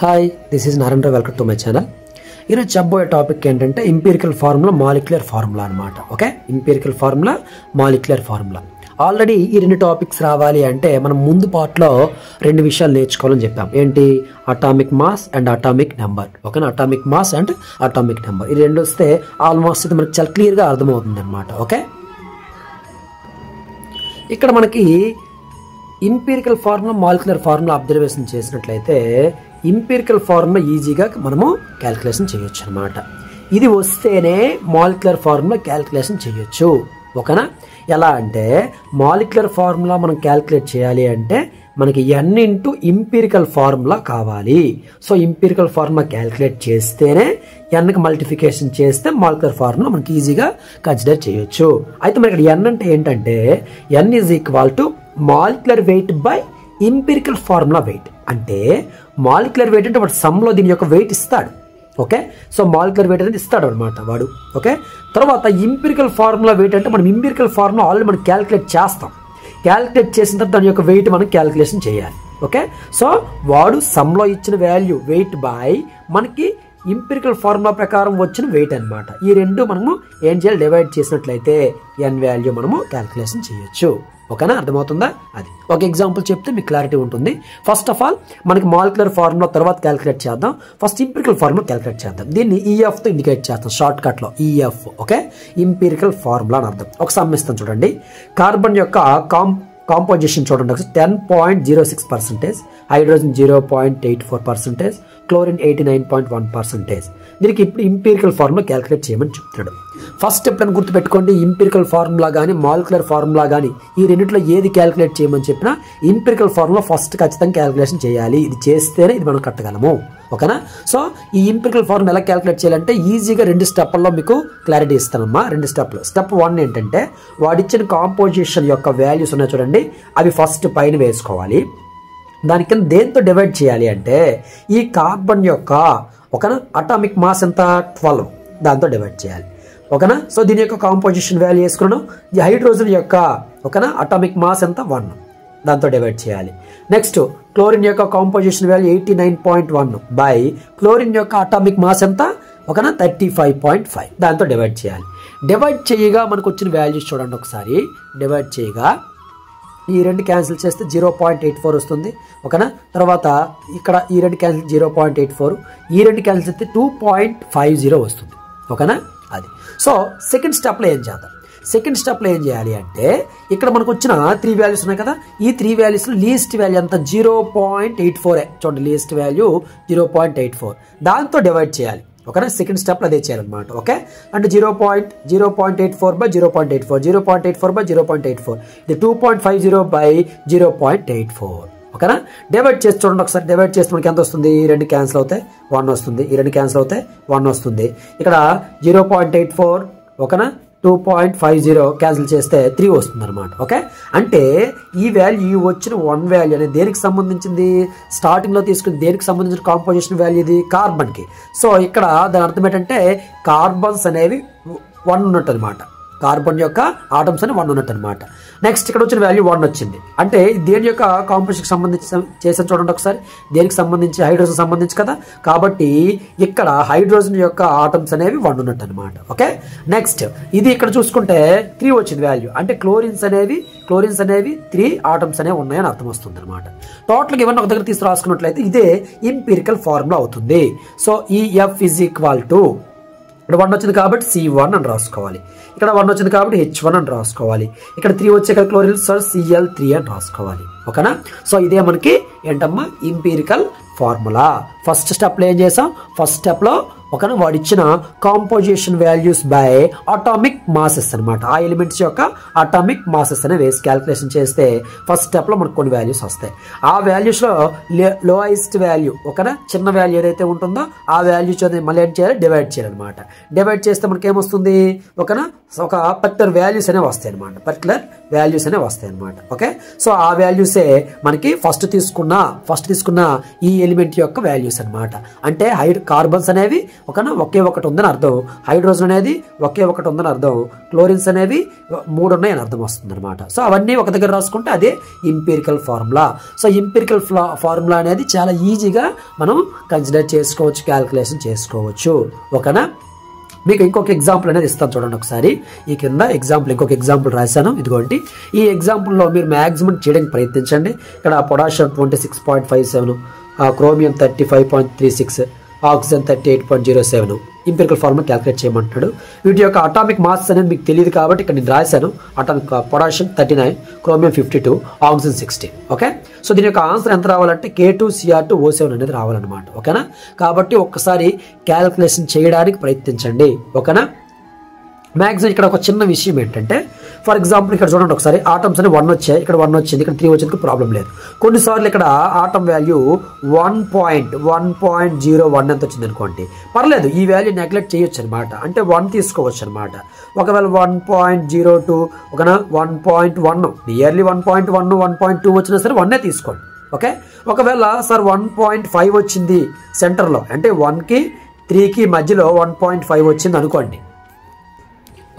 Hi, this is Narayana. Welcome to my channel. ఈరోజు చెప్పబోయే topic ఏంటంటే ఇంపీరికల్ ఫార్ములా, మాలిక్యులర్ ఫార్ములా అనమాట. Okay, empirical formula, molecular formula. Already ఈ రెండు టాపిక్స్ రావాలి అంటే మనం ముందు పార్ట్లో రెండు విషయాలు నేర్చుకోవాలని చెప్పాం. ఏంటి? Atomic mass and atomic number. ఓకేనా? Atomic mass and atomic number ఈ రెండు వస్తే ఆల్మోస్ట్ ఇది మనకి చాలా క్లియర్గా అర్థమవుతుంది అనమాట. ఓకే, ఇక్కడ మనకి ఇంపీరికల్ ఫార్ములా, మాలిక్యులర్ ఫార్ములా అబ్జర్వేషన్ చేసినట్లయితే ఇంపీరికల్ ఫార్ములా ఈజీగా మనము క్యాలిక్యులేషన్ చేయొచ్చు అనమాట. ఇది వస్తేనే మాలిక్యులర్ ఫార్ములా క్యాలిక్యులేషన్ చేయొచ్చు. ఓకేనా? ఎలా అంటే మాలిక్యులర్ ఫార్ములా మనం క్యాలిక్యులేట్ చేయాలి అంటే మనకి n ఇంటూ ఇంపీరికల్ ఫార్ములా కావాలి. సో ఇంపీరికల్ ఫార్ములా క్యాలిక్యులేట్ చేస్తేనే nకి మల్టిఫికేషన్ చేస్తే మాలిక్యులర్ ఫార్ములా మనకి ఈజీగా కన్సిడర్ చేయొచ్చు. అయితే మనకి ఇక్కడ n అంటే ఏంటంటే n is equal to molecular weight by empirical formula weight. అంటే మాలిక్యులర్ వెయిట్ అంటే వాడు సమ్లో దీని యొక్క వెయిట్ ఇస్తాడు. ఓకే, సో మాలిక్యులర్ వెయిట్ అనేది ఇస్తాడు అనమాట వాడు. ఓకే, తర్వాత ఇంపీరికల్ ఫార్ములా వెయిట్ అంటే మనం ఇంపీరికల్ ఫార్ములా ఆల్రెడీ మనం క్యాలిక్యులేట్ చేస్తాం. క్యాలిక్యులేట్ చేసిన తర్వాత దాని యొక్క వెయిట్ మనం క్యాలిక్యులేషన్ చేయాలి. ఓకే, సో వాడు సమ్లో ఇచ్చిన వాల్యూ వెయిట్ బై మనకి ఇంపీరికల్ ఫార్ములా ప్రకారం వచ్చిన వెయిట్ అనమాట. ఈ రెండు మనము ఏం చేయాలి? డివైడ్ చేసినట్లయితే n వాల్యూ మనము క్యాలిక్యులేషన్ చేయొచ్చు. ఓకేనా? అర్థమవుతుందా? అది ఒక ఎగ్జాంపుల్ చెప్తే మీకు క్లారిటీ ఉంటుంది. ఫస్ట్ ఆఫ్ ఆల్ మనకి మాలిక్యులర్ ఫార్ములా తర్వాత క్యాలిక్యులేట్ చేద్దాం. ఫస్ట్ ఇంపీరికల్ ఫార్ములా క్యాలిక్యులేట్ చేద్దాం. దీన్ని EFతో ఇండికేట్ చేస్తాం షార్ట్ కట్లో. EF. ఓకే, ఇంపీరికల్ ఫార్ములా అని అర్థం. ఒక సమ్ ఇస్తాం చూడండి. కార్బన్ యొక్క కాంపోజిషన్ చూడండి ఒకసారి. 10.06%, హైడ్రోజన్ 0.84%, క్లోరిన్ 89.1%. దీనికి ఇప్పుడు ఇంపీరికల్ ఫార్ములా క్యాలిక్యులేట్ చేయమని చెప్తున్నాడు. ఫస్ట్ ఎప్పుడైనా గుర్తుపెట్టుకోండి, ఇంపీరికల్ ఫార్ములా కానీ మాలిక్యులర్ ఫార్ములా కానీ ఈ రెండింటిలో ఏది క్యాలిక్యులేట్ చేయమని చెప్పినా ఇంపీరికల్ ఫార్ములా ఫస్ట్ ఖచ్చితంగా క్యాలిక్యులేషన్ చేయాలి. ఇది చేస్తేనే ఇది మనం కట్టగలము. ఓకేనా? సో ఈ ఇంపీరికల్ ఫార్ములా ఎలా క్యాలిక్యులేట్ చేయాలంటే ఈజీగా రెండు స్టెప్ల్లో మీకు క్లారిటీ ఇస్తానమ్మా. రెండు స్టెప్లు. స్టెప్ 1 ఏంటంటే వాడిచ్చిన కాంపోజిషన్ యొక్క వాల్యూస్ ఉన్నాయి చూడండి, అవి ఫస్ట్ పైన వేసుకోవాలి. దాని కింద దేంతో డివైడ్ చేయాలి అంటే ఈ కార్బన్ యొక్క ఓకేనా అటామిక్ మాస్ ఎంత 12, దాంతో డివైడ్ చేయాలి. ఓకేనా? సో దీని యొక్క కాంపోజిషన్ వాల్యూ వేసుకున్నాం. ఈ హైడ్రోజన్ యొక్క ఓకేనా అటామిక్ మాస్ ఎంత 1, దాంతో డివైడ్ చేయాలి. నెక్స్ట్ క్లోరిన్ యొక్క కాంపోజిషన్ వాల్యూ 89.1 బై క్లోరిన్ యొక్క అటామిక్ మాస్ ఎంత ఓకేనా 35.5, దాంతో డివైడ్ చేయాలి. డివైడ్ చేయగా మనకు వచ్చిన వాల్యూస్ చూడండి ఒకసారి. డివైడ్ చేయగా ఈ రెండు క్యాన్సిల్ చేస్తే 0.84 వస్తుంది. ఓకేనా? తర్వాత ఇక్కడ ఈ రెండు క్యాన్సిల్ 0.84, ఈ రెండు క్యాన్సిల్ చేస్తే 2.50 వస్తుంది. ఓకేనా? అది. సో సెకండ్ స్టెప్లో ఏం చేద్దాం? సెకండ్ స్టెప్లో ఏం చేయాలి అంటే ఇక్కడ మనకు వచ్చిన 3 వాల్యూస్ ఉన్నాయి కదా, ఈ 3 వాల్యూస్లో లీస్ట్ వాల్యూ ఎంత 0.84. చూడండి, లీస్ట్ వాల్యూ 0.84, దాంతో డివైడ్ చేయాలి. ఓకేనా? సెకండ్ స్టెప్లో అదే చేయాలన్నమాట. ఓకే, అంటే 0.84 బై 0.84, 0.84 బై 0.84, ఇది 2.50 బై 0.84. ఓకేనా? డివైడ్ చేసి చూడండి ఒకసారి. డివైడ్ చేస్తే మనకి ఎంత వస్తుంది? ఈ రెండు క్యాన్సిల్ అవుతాయి 1 వస్తుంది, ఈ రెండు క్యాన్సిల్ అవుతాయి 1 వస్తుంది. ఇక్కడ 0.84 ఓకేనా 2.50 క్యాన్సిల్ చేస్తే 3 వస్తుంది అనమాట. ఓకే, అంటే ఈ వాల్యూ ఈ వచ్చిన 1 వాల్యూ అనేది దేనికి సంబంధించింది? స్టార్టింగ్లో తీసుకుని దేనికి సంబంధించిన కాంపోజిషన్ వాల్యూ ఇది కార్బన్కి. సో ఇక్కడ దాని అర్థం ఏంటంటే కార్బన్స్ అనేవి 1 ఉన్నట్టు అనమాట. కార్బన్ యొక్క ఆటమ్స్ అని 1 ఉన్నట్టు అనమాట. నెక్స్ట్ ఇక్కడ వచ్చిన వాల్యూ 1 వచ్చింది. అంటే దేని యొక్క కాంపోజిషన్కి సంబంధించి చేసాను చూడండి ఒకసారి. దేనికి సంబంధించి? హైడ్రోజన్ సంబంధించి కదా, కాబట్టి ఇక్కడ హైడ్రోజన్ యొక్క ఆటమ్స్ అనేవి 1 ఉన్నట్టు అనమాట. ఓకే, నెక్స్ట్ ఇది ఇక్కడ చూసుకుంటే 3 వచ్చింది వాల్యూ. అంటే క్లోరిన్స్ అనేవి 3 ఆటమ్స్ అనేవి ఉన్నాయని అర్థం వస్తుంది అనమాట. టోటల్గా ఇవన్నీ ఒక దగ్గర తీసి రాసుకున్నట్లయితే ఇదే ఇంపీరికల్ ఫార్ములా అవుతుంది. సో ఈ F ఈజ్ ఈక్వల్ టు ఇక్కడ 1 వచ్చింది కాబట్టి C1 అని రాసుకోవాలి. ఇక్కడ 1 వచ్చింది కాబట్టి H1 అని రాసుకోవాలి. ఇక్కడ 3 వచ్చే కదా క్లోరిన్, సార్ Cl3 అని రాసుకోవాలి. ఓకేనా? సో ఇదే మనకి ఏంటమ్మా ఇంపీరికల్ ఫార్ములా. ఫస్ట్ స్టెప్లో ఏం చేసాం? ఫస్ట్ స్టెప్లో ఓకేనా వాడు ఇచ్చిన composition values by atomic masses అనమాట. ఆ ఎలిమెంట్స్ యొక్క అటామిక్ మాసెస్ అనే వేసి క్యాలిక్యులేషన్ చేస్తే ఫస్ట్ స్టెప్లో మనకు కొన్ని వాల్యూస్ వస్తాయి. ఆ వాల్యూస్లో లోయెస్ట్ వాల్యూ ఓకేనా చిన్న వాల్యూ ఏదైతే ఉంటుందో ఆ వాల్యూస్ మళ్ళీ ఏం చేయాలి? డివైడ్ చేయాలన్నమాట. డివైడ్ చేస్తే మనకి ఏమొస్తుంది? ఓకేనా ఒక పర్టికులర్ వాల్యూస్ అనేవి వస్తాయి అనమాట. పర్టికులర్ వాల్యూస్ అనేవి వస్తాయి అనమాట. ఓకే, సో ఆ వాల్యూసే మనకి ఫస్ట్ తీసుకున్న ఈ ఎలిమెంట్ యొక్క వాల్యూస్ అనమాట. అంటే కార్బన్స్ అనేవి ఒకే ఒకటి ఉందని అర్థం, హైడ్రోజన్ అనేది ఒకే ఒకటి ఉందని అర్థం, క్లోరిన్స్ అనేవి 3 ఉన్నాయని అర్థం వస్తుంది అనమాట. సో అవన్నీ ఒక దగ్గర రాసుకుంటే అదే ఇంపీరికల్ ఫార్ములా. సో ఇంపీరికల్ ఫార్ములా అనేది చాలా ఈజీగా మనం కన్సిడర్ చేసుకోవచ్చు, క్యాల్కులేషన్ చేసుకోవచ్చు. ఓకేనా, మీకు ఇంకొక ఎగ్జాంపుల్ అనేది ఇస్తాను చూడండి ఒకసారి. ఈ కింద ఇంకొక ఎగ్జాంపుల్ రాశాను. ఇదిగోండి, ఈ ఎగ్జాంపుల్లో మీరు మ్యాక్సిమం చేయడానికి ప్రయత్నించండి. ఇక్కడ potassium 26.57, chromium 35.36, oxygen 38.07 empirical formula calculate చేయమంటాడు. వీటి యొక్క అటామిక్ మాస్ అనేది మీకు తెలియదు కాబట్టి ఇక్కడ నేను రాశాను. Atomic potassium 39, chromium 52, oxygen 16. Okay, so దీని యొక్క ఆన్సర్ ఎంత రావాలంటే K2Cr2O7 అనేది రావాలన్నమాట. ఓకేనా, కాబట్టి ఒక్కసారి క్యాల్కులేషన్ చేయడానికి ప్రయత్నించండి. ఓకేనా, మ్యాక్సిమం ఇక్కడ ఒక చిన్న విషయం ఏంటంటే, ఫర్ ఎగ్జాంపుల్ ఇక్కడ చూడండి ఒకసారి, ఆటమ్స్ అని 1 వచ్చాయి, ఇక్కడ 1 వచ్చింది, ఇక్కడ 3 వచ్చింది, ప్రాబ్లం లేదు. కొన్నిసార్లు ఇక్కడ ఆటమ్ వాల్యూ 1.01 ఎంత వచ్చింది అనుకోండి, పర్లేదు, ఈ వాల్యూ నెగ్లెక్ట్ చేయొచ్చు అనమాట. అంటే 1 తీసుకోవచ్చు అనమాట. ఒకవేళ 1.02, ఒక 1.1, నియర్లీ 1.1, 1.2 వచ్చినా సరే 1 తీసుకోండి. ఓకే, ఒకవేళ సార్ 1.5 వచ్చింది సెంటర్లో, అంటే 1కి 3కి మధ్యలో 1.5 వచ్చింది అనుకోండి.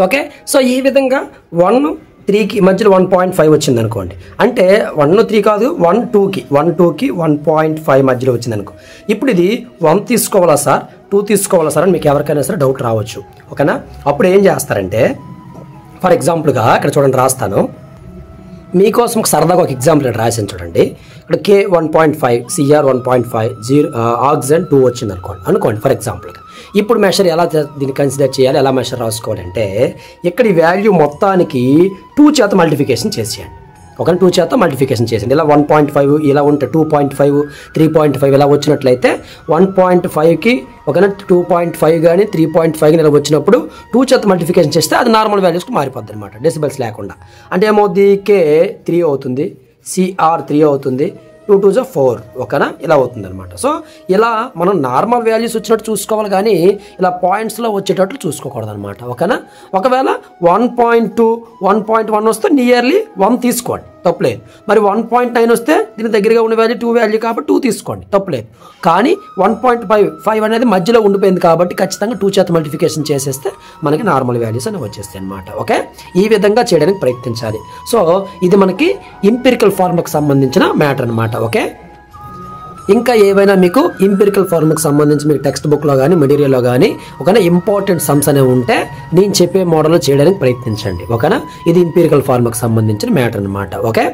ఓకే, సో ఈ విధంగా 1, 3కి మధ్యలో 1.5 వచ్చింది అనుకోండి, అంటే 1, 3 కాదు, 1, 2కి 1.5 మధ్యలో వచ్చింది అనుకో. ఇప్పుడు ఇది 1 తీసుకోవాలా సార్, 2 తీసుకోవాలా సార్ అని మీకు ఎవరికైనా సరే డౌట్ రావచ్చు. ఓకేనా, అప్పుడు ఏం చేస్తారంటే, ఫర్ ఎగ్జాంపుల్గా ఇక్కడ చూడండి రాస్తాను మీకోసం, సరదాగా ఒక ఎగ్జాంపుల్ ఇక్కడ రాసాను చూడండి. ఇక్కడ K 1.5, Cr 1.5, 0 ఆక్సిజన్ 2 వచ్చింది అనుకోండి ఫర్ ఎగ్జాంపుల్గా. ఇప్పుడు మెషర్ ఎలా దీన్ని కన్సిడర్ చేయాలి, ఎలా మెషర్ రాసుకోవాలంటే, ఇక్కడ ఈ వాల్యూ మొత్తానికి 2 చేత మల్టిఫికేషన్ చేసేయండి. ఒక 2 చేత మల్టిఫికేషన్ చేసింది. ఇలా 1.5 ఇలా ఉంటే 2.5, 3.5 ఇలా వచ్చినట్లయితే 1.5కి ఒక 2.5 కానీ 3.5 కానీ ఇలా వచ్చినప్పుడు 2 చేత మల్టిఫికేషన్ చేస్తే అది నార్మల్ వాల్యూస్కి మారిపోద్ది అనమాట, డెసిబల్స్ లేకుండా. అంటే ఏమవుద్ది, K 3 అవుతుంది, Cr 3 అవుతుంది, 2 2 4. ఓకేనా, ఇలా అవుతుంది అనమాట. సో ఇలా మనం నార్మల్ వాల్యూస్ వచ్చినట్టు చూసుకోవాలి కానీ ఇలా పాయింట్స్లో వచ్చేటట్లు చూసుకోకూడదు అనమాట. ఓకేనా, ఒకవేళ 1.2, 1.1 వస్తే నియర్లీ 1 తీసుకోండి, తప్పులేదు. మరి 1.9 వస్తే దీని దగ్గరగా ఉన్న వాల్యూ 2 వాల్యూ కాబట్టి 2 తీసుకోండి, తప్పులేదు. కానీ 1.5 అనేది మధ్యలో ఉండిపోయింది కాబట్టి ఖచ్చితంగా 2 చేత మల్టిఫికేషన్ చేసేస్తే మనకి నార్మల్ వాల్యూస్ అనేవి వచ్చేస్తాయి అనమాట. ఓకే, ఈ విధంగా చేయడానికి ప్రయత్నించాలి. సో ఇది మనకి ఇంపిరికల్ ఫార్ములాకి సంబంధించిన మ్యాటర్ అనమాట. ఓకే, ఇంకా ఏవైనా మీకు ఇంపిరికల్ ఫార్ములాకి సంబంధించి మీకు టెక్స్ట్ బుక్లో కానీ మెటీరియల్లో కానీ ఒకనా ఇంపార్టెంట్ సమ్స్ అనేవి ఉంటే నేను చెప్పే మోడల్లో చేయడానికి ప్రయత్నించండి. ఓకేనా, ఇది ఇంపిరికల్ ఫార్ములాకి సంబంధించిన మ్యాటర్ అనమాట. ఓకే.